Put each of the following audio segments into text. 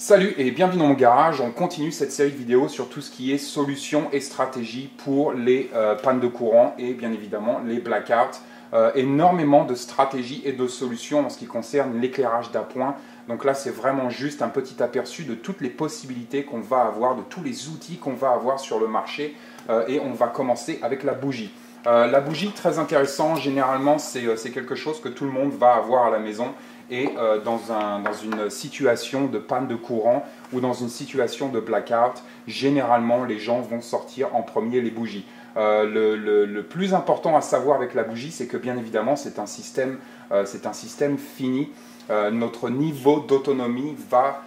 Salut et bienvenue dans mon garage. On continue cette série de vidéos sur tout ce qui est solutions et stratégies pour les pannes de courant et bien évidemment les blackouts. Énormément de stratégies et de solutions en ce qui concerne l'éclairage d'appoint. Donc là, c'est vraiment juste un petit aperçu de toutes les possibilités qu'on va avoir, de tous les outils qu'on va avoir sur le marché. Et on va commencer avec la bougie. La bougie, très intéressant, généralement, c'est quelque chose que tout le monde va avoir à la maison. Et dans une situation de panne de courant ou dans une situation de blackout, généralement les gens vont sortir en premier les bougies. Le plus important à savoir avec la bougie, c'est que bien évidemment c'est un système fini. Notre niveau d'autonomie va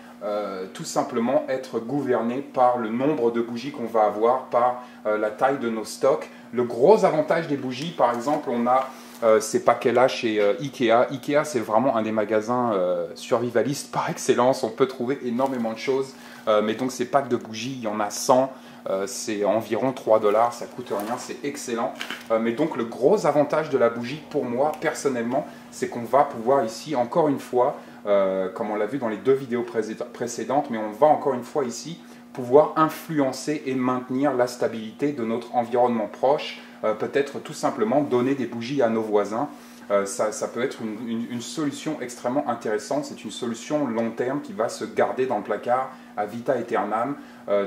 tout simplement être gouverné par le nombre de bougies qu'on va avoir, par la taille de nos stocks. Le gros avantage des bougies, par exemple, on a ces paquets-là chez Ikea. Ikea, c'est vraiment un des magasins survivalistes par excellence. On peut trouver énormément de choses. Mais donc, ces packs de bougies, il y en a 100. C'est environ 3 $. Ça coûte rien. C'est excellent. Mais donc, le gros avantage de la bougie, pour moi, personnellement, c'est qu'on va pouvoir ici, encore une fois, comme on l'a vu dans les deux vidéos précédentes, mais on va encore une fois ici pouvoir influencer et maintenir la stabilité de notre environnement proche. Peut-être tout simplement donner des bougies à nos voisins. Ça peut être une solution extrêmement intéressante. C'est une solution long terme qui va se garder dans le placard à vita aeternam.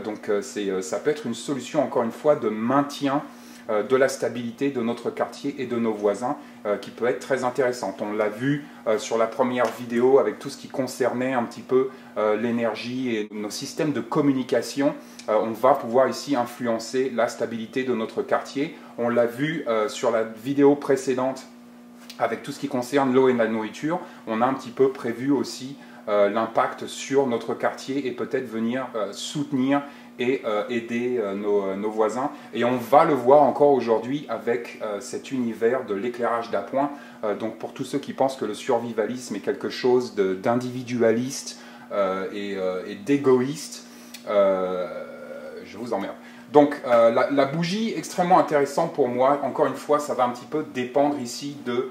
Donc ça peut être une solution, encore une fois, de maintien de la stabilité de notre quartier et de nos voisins, qui peut être très intéressante. On l'a vu sur la première vidéo avec tout ce qui concernait un petit peu l'énergie et nos systèmes de communication. On va pouvoir ici influencer la stabilité de notre quartier. On l'a vu sur la vidéo précédente avec tout ce qui concerne l'eau et la nourriture. On a un petit peu prévu aussi l'impact sur notre quartier et peut-être venir soutenir et aider nos voisins. Et on va le voir encore aujourd'hui avec cet univers de l'éclairage d'appoint. Donc pour tous ceux qui pensent que le survivalisme est quelque chose d'individualiste et d'égoïste, je vous emmerde. Donc la bougie, extrêmement intéressante pour moi. Encore une fois, ça va un petit peu dépendre ici de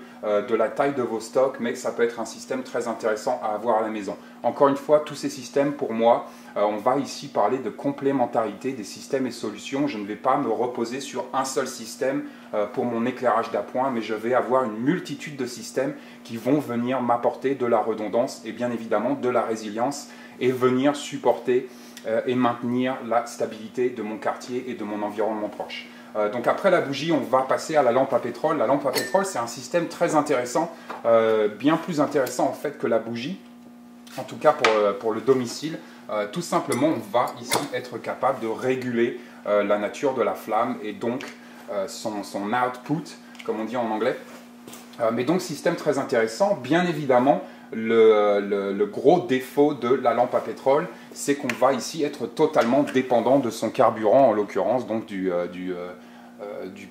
la taille de vos stocks, mais ça peut être un système très intéressant à avoir à la maison. Encore une fois, tous ces systèmes, pour moi, on va ici parler de complémentarité des systèmes et solutions. Je ne vais pas me reposer sur un seul système pour mon éclairage d'appoint, mais je vais avoir une multitude de systèmes qui vont venir m'apporter de la redondance et bien évidemment de la résilience et venir supporter et maintenir la stabilité de mon quartier et de mon environnement proche. Donc après la bougie, on va passer à la lampe à pétrole. La lampe à pétrole, c'est un système très intéressant, bien plus intéressant en fait que la bougie, en tout cas pour le domicile. Tout simplement, on va ici être capable de réguler la nature de la flamme et donc son output, comme on dit en anglais. Mais donc, système très intéressant. Bien évidemment, le gros défaut de la lampe à pétrole, c'est qu'on va ici être totalement dépendant de son carburant, en l'occurrence, donc du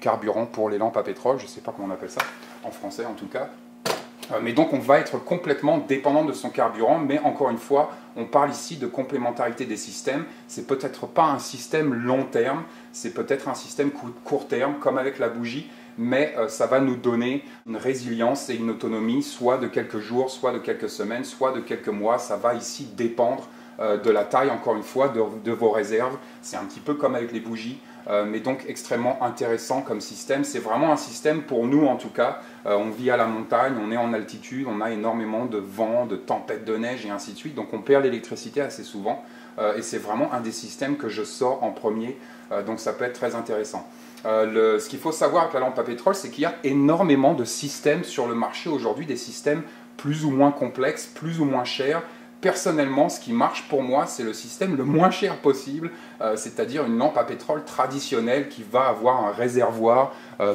carburant pour les lampes à pétrole. Je ne sais pas comment on appelle ça, en français en tout cas. Mais donc on va être complètement dépendant de son carburant, mais encore une fois, on parle ici de complémentarité des systèmes. C'est peut-être pas un système long terme, c'est peut-être un système court terme, comme avec la bougie, mais ça va nous donner une résilience et une autonomie, soit de quelques jours, soit de quelques semaines, soit de quelques mois. Ça va ici dépendre de la taille, encore une fois, de vos réserves. C'est un petit peu comme avec les bougies, mais donc extrêmement intéressant comme système. C'est vraiment un système pour nous en tout cas. On vit à la montagne, on est en altitude, on a énormément de vent, de tempêtes de neige et ainsi de suite. Donc on perd l'électricité assez souvent et c'est vraiment un des systèmes que je sors en premier. Donc ça peut être très intéressant. Ce qu'il faut savoir avec la lampe à pétrole, c'est qu'il y a énormément de systèmes sur le marché aujourd'hui, des systèmes plus ou moins complexes, plus ou moins chers. Personnellement, ce qui marche pour moi, c'est le système le moins cher possible, c'est-à-dire une lampe à pétrole traditionnelle qui va avoir un réservoir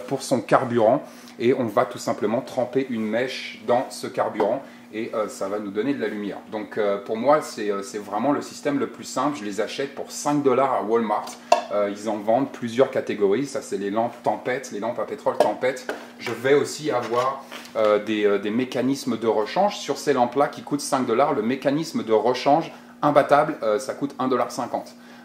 pour son carburant et on va tout simplement tremper une mèche dans ce carburant et ça va nous donner de la lumière. Donc pour moi, c'est vraiment le système le plus simple. Je les achète pour 5 $ à Walmart. Ils en vendent plusieurs catégories. Ça, c'est les lampes tempête, les lampes à pétrole tempête. Je vais aussi avoir des mécanismes de rechange. Sur ces lampes-là qui coûtent 5 $, le mécanisme de rechange imbattable, ça coûte 1,50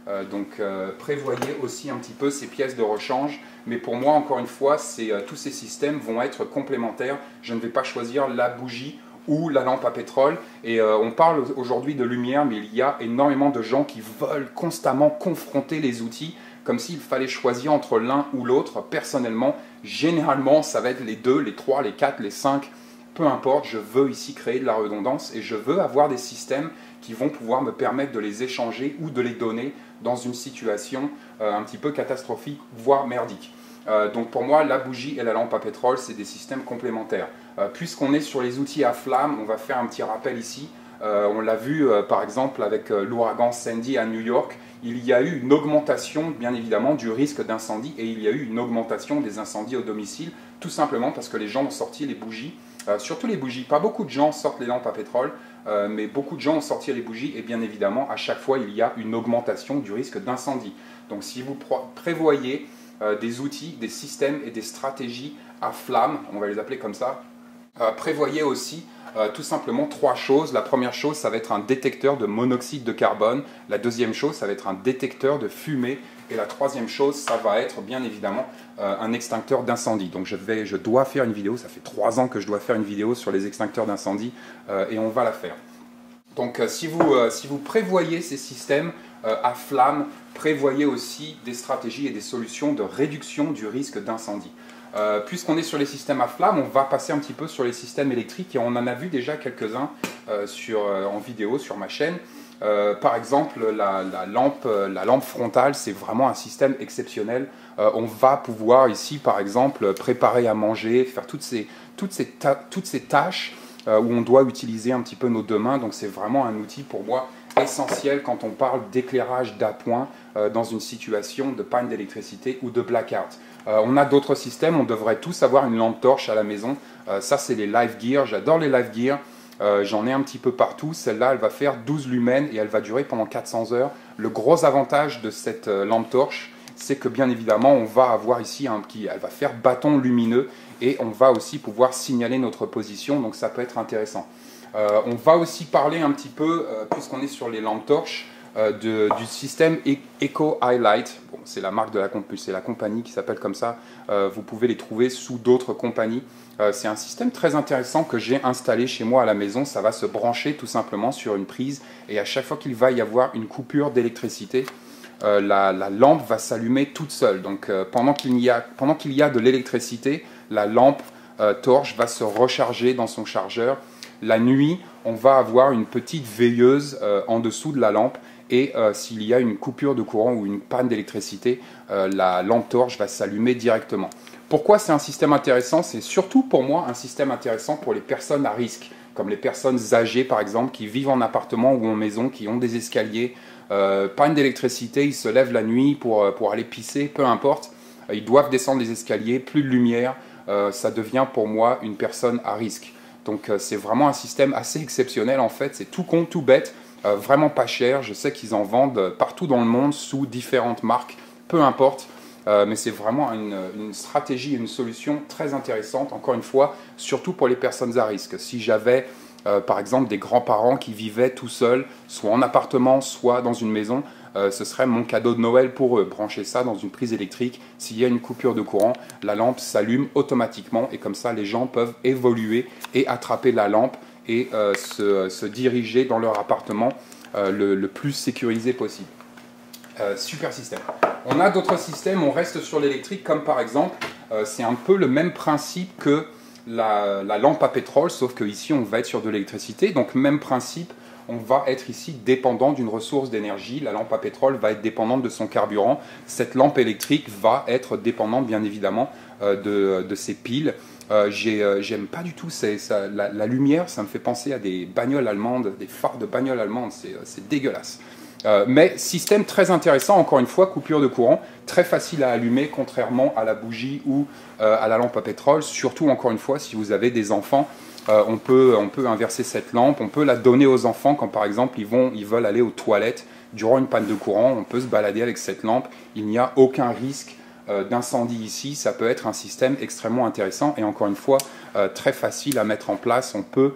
$. Donc prévoyez aussi un petit peu ces pièces de rechange. Mais pour moi, encore une fois, tous ces systèmes vont être complémentaires. Je ne vais pas choisir la bougie ou la lampe à pétrole. Et on parle aujourd'hui de lumière, mais il y a énormément de gens qui veulent constamment confronter les outils comme s'il fallait choisir entre l'un ou l'autre. Personnellement, généralement, ça va être les 2, les 3, les 4, les 5, peu importe. Je veux ici créer de la redondance et je veux avoir des systèmes qui vont pouvoir me permettre de les échanger ou de les donner dans une situation un petit peu catastrophique, voire merdique. Donc pour moi, la bougie et la lampe à pétrole, c'est des systèmes complémentaires. Puisqu'on est sur les outils à flamme, on va faire un petit rappel ici. On l'a vu par exemple avec l'ouragan Sandy à New York, il y a eu une augmentation bien évidemment du risque d'incendie et il y a eu une augmentation des incendies au domicile, tout simplement parce que les gens ont sorti les bougies, surtout les bougies. Pas beaucoup de gens sortent les lampes à pétrole, mais beaucoup de gens ont sorti les bougies et bien évidemment à chaque fois il y a une augmentation du risque d'incendie. Donc si vous prévoyez des outils, des systèmes et des stratégies à flamme, on va les appeler comme ça, prévoyez aussi tout simplement 3 choses. La première chose, ça va être un détecteur de monoxyde de carbone. La deuxième chose, ça va être un détecteur de fumée. Et la troisième chose, ça va être bien évidemment un extincteur d'incendie. Donc je dois faire une vidéo, ça fait 3 ans que je dois faire une vidéo sur les extincteurs d'incendie et on va la faire. Donc si vous prévoyez ces systèmes à flamme, prévoyez aussi des stratégies et des solutions de réduction du risque d'incendie. Puisqu'on est sur les systèmes à flamme, on va passer un petit peu sur les systèmes électriques et on en a vu déjà quelques-uns en vidéo sur ma chaîne. Par exemple, la lampe frontale, c'est vraiment un système exceptionnel. On va pouvoir ici, par exemple, préparer à manger, faire toutes ces tâches où on doit utiliser un petit peu nos 2 mains. Donc c'est vraiment un outil pour moi essentiel quand on parle d'éclairage d'appoint dans une situation de panne d'électricité ou de blackout. On a d'autres systèmes, on devrait tous avoir une lampe torche à la maison. Ça c'est les Live Gear, j'adore les Live Gear. J'en ai un petit peu partout. Celle-là, elle va faire 12 lumens et elle va durer pendant 400 heures. Le gros avantage de cette lampe torche, c'est que bien évidemment, on va avoir ici elle va faire bâton lumineux et on va aussi pouvoir signaler notre position. Donc ça peut être intéressant. On va aussi parler un petit peu, puisqu'on est sur les lampes torches, du système Eco Highlight. Bon, c'est la marque de c'est la compagnie qui s'appelle comme ça. Vous pouvez les trouver sous d'autres compagnies. C'est un système très intéressant que j'ai installé chez moi à la maison. Ça va se brancher tout simplement sur une prise et à chaque fois qu'il va y avoir une coupure d'électricité, la lampe va s'allumer toute seule. Donc pendant qu'il y a de l'électricité, la lampe torche va se recharger dans son chargeur. La nuit, on va avoir une petite veilleuse en dessous de la lampe et s'il y a une coupure de courant ou une panne d'électricité, la lampe torche va s'allumer directement. Pourquoi c'est un système intéressant? C'est surtout pour moi un système intéressant pour les personnes à risque, comme les personnes âgées par exemple, qui vivent en appartement ou en maison, qui ont des escaliers, panne d'électricité, ils se lèvent la nuit pour aller pisser, peu importe, ils doivent descendre les escaliers, plus de lumière, ça devient pour moi une personne à risque. Donc c'est vraiment un système assez exceptionnel en fait, c'est tout con, tout bête, vraiment pas cher. Je sais qu'ils en vendent partout dans le monde sous différentes marques, peu importe, mais c'est vraiment une stratégie, une solution très intéressante, encore une fois, surtout pour les personnes à risque. Si j'avais par exemple des grands-parents qui vivaient tout seuls, soit en appartement, soit dans une maison, ce serait mon cadeau de Noël pour eux. Brancher ça dans une prise électrique, s'il y a une coupure de courant, la lampe s'allume automatiquement et comme ça les gens peuvent évoluer et attraper la lampe et se diriger dans leur appartement le plus sécurisé possible. Super système. On a d'autres systèmes, on reste sur l'électrique comme par exemple, c'est un peu le même principe que la lampe à pétrole, sauf qu'ici on va être sur de l'électricité, donc même principe. On va être ici dépendant d'une ressource d'énergie. La lampe à pétrole va être dépendante de son carburant. Cette lampe électrique va être dépendante, bien évidemment, de ses piles. J'aime pas du tout la lumière. Ça me fait penser à des bagnoles allemandes, des phares de bagnoles allemandes. C'est dégueulasse. Mais système très intéressant, encore une fois, coupure de courant, très facile à allumer, contrairement à la bougie ou à la lampe à pétrole. Surtout, encore une fois, si vous avez des enfants. On peut inverser cette lampe, on peut la donner aux enfants quand par exemple ils veulent aller aux toilettes durant une panne de courant, on peut se balader avec cette lampe, il n'y a aucun risque d'incendie ici, ça peut être un système extrêmement intéressant et encore une fois très facile à mettre en place, on peut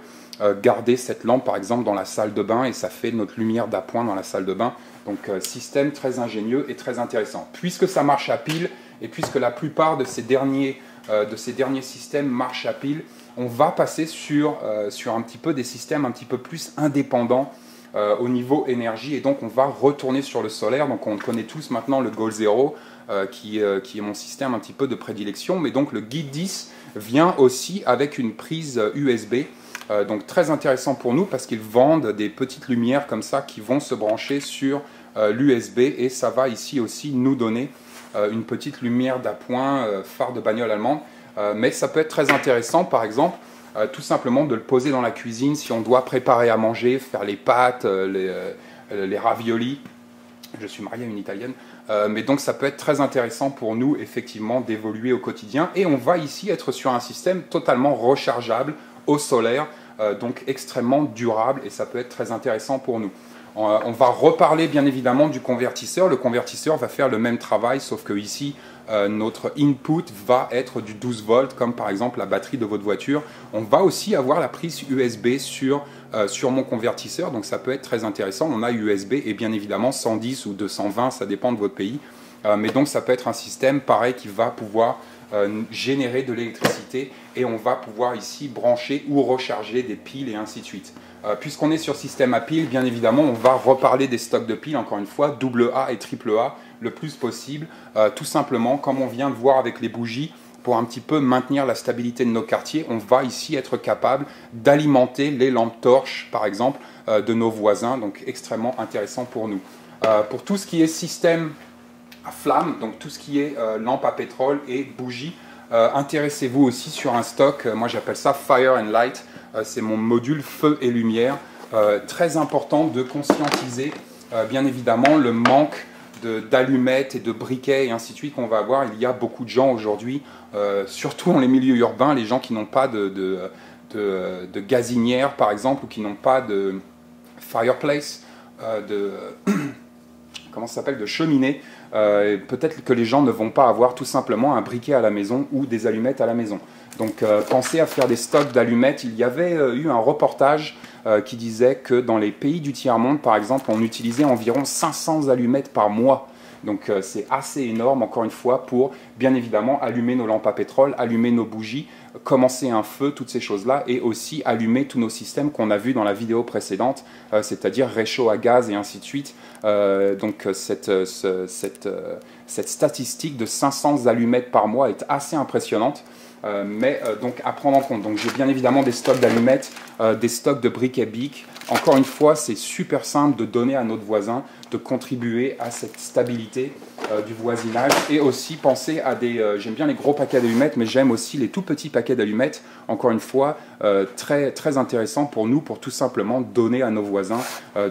garder cette lampe par exemple dans la salle de bain et ça fait notre lumière d'appoint dans la salle de bain, donc système très ingénieux et très intéressant. Puisque ça marche à pile et puisque la plupart de ces derniers de ces derniers systèmes marche à pile, on va passer sur un petit peu des systèmes un petit peu plus indépendants au niveau énergie, et donc on va retourner sur le solaire. Donc on connaît tous maintenant le Goal Zero qui est mon système un petit peu de prédilection, mais donc le Guide 10 vient aussi avec une prise USB, donc très intéressant pour nous parce qu'ils vendent des petites lumières comme ça qui vont se brancher sur l'USB, et ça va ici aussi nous donner une petite lumière d'appoint phare de bagnole allemande, mais ça peut être très intéressant par exemple tout simplement de le poser dans la cuisine si on doit préparer à manger, faire les pâtes, les raviolis. Je suis marié à une italienne, mais donc ça peut être très intéressant pour nous effectivement d'évoluer au quotidien, et on va ici être sur un système totalement rechargeable au solaire, donc extrêmement durable, et ça peut être très intéressant pour nous. On va reparler bien évidemment du convertisseur. Le convertisseur va faire le même travail, sauf que ici notre input va être du 12 volts, comme par exemple la batterie de votre voiture. On va aussi avoir la prise USB sur mon convertisseur, donc ça peut être très intéressant. On a USB et bien évidemment 110 ou 220, ça dépend de votre pays. Mais donc ça peut être un système pareil qui va pouvoir générer de l'électricité, et on va pouvoir ici brancher ou recharger des piles et ainsi de suite. Puisqu'on est sur système à piles, bien évidemment, on va reparler des stocks de piles, encore une fois, AA et AAA le plus possible, tout simplement, comme on vient de voir avec les bougies, pour un petit peu maintenir la stabilité de nos quartiers, on va ici être capable d'alimenter les lampes torches, par exemple, de nos voisins, donc extrêmement intéressant pour nous. Pour tout ce qui est système à flamme, donc tout ce qui est lampe à pétrole et bougies, intéressez-vous aussi sur un stock, moi j'appelle ça Fire and Light, c'est mon module feu et lumière. Très important de conscientiser bien évidemment le manque d'allumettes et de briquets et ainsi de suite qu'on va avoir. Il y a beaucoup de gens aujourd'hui, surtout dans les milieux urbains, les gens qui n'ont pas de gazinière par exemple, ou qui n'ont pas de fireplace, comment ça s'appelle, de cheminée. Peut-être que les gens ne vont pas avoir tout simplement un briquet à la maison ou des allumettes à la maison. Donc pensez à faire des stocks d'allumettes. Il y avait eu un reportage qui disait que dans les pays du tiers-monde, par exemple, on utilisait environ 500 allumettes par mois. Donc c'est assez énorme, encore une fois, pour bien évidemment allumer nos lampes à pétrole, allumer nos bougies, commencer un feu, toutes ces choses-là, et aussi allumer tous nos systèmes qu'on a vus dans la vidéo précédente, c'est-à-dire réchaud à gaz et ainsi de suite. Donc cette statistique de 500 allumettes par mois est assez impressionnante. Donc à prendre en compte. Donc j'ai bien évidemment des stocks d'allumettes, des stocks de briquets Bic. Encore une fois, c'est super simple de donner à notre voisin, de contribuer à cette stabilité du voisinage, et aussi penser à j'aime bien les gros paquets d'allumettes, mais j'aime aussi les tout petits paquets d'allumettes. Encore une fois, très, très intéressant pour nous, pour tout simplement donner à nos voisins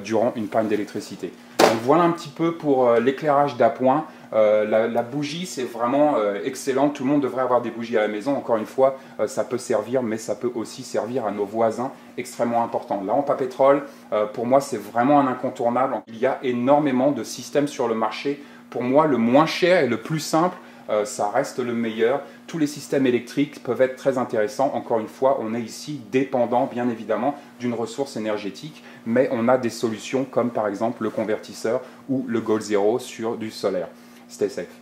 durant une panne d'électricité. Donc voilà un petit peu pour l'éclairage d'appoint. La bougie, c'est vraiment excellent. Tout le monde devrait avoir des bougies à la maison. Encore une fois, ça peut servir, mais ça peut aussi servir à nos voisins, extrêmement important. La lampe à pétrole, pour moi, c'est vraiment un incontournable. Il y a énormément de systèmes sur le marché. Pour moi, le moins cher et le plus simple, ça reste le meilleur. Tous les systèmes électriques peuvent être très intéressants. Encore une fois, on est ici dépendant, bien évidemment, d'une ressource énergétique, mais on a des solutions comme par exemple le convertisseur ou le Goal Zero sur du solaire. Stay safe.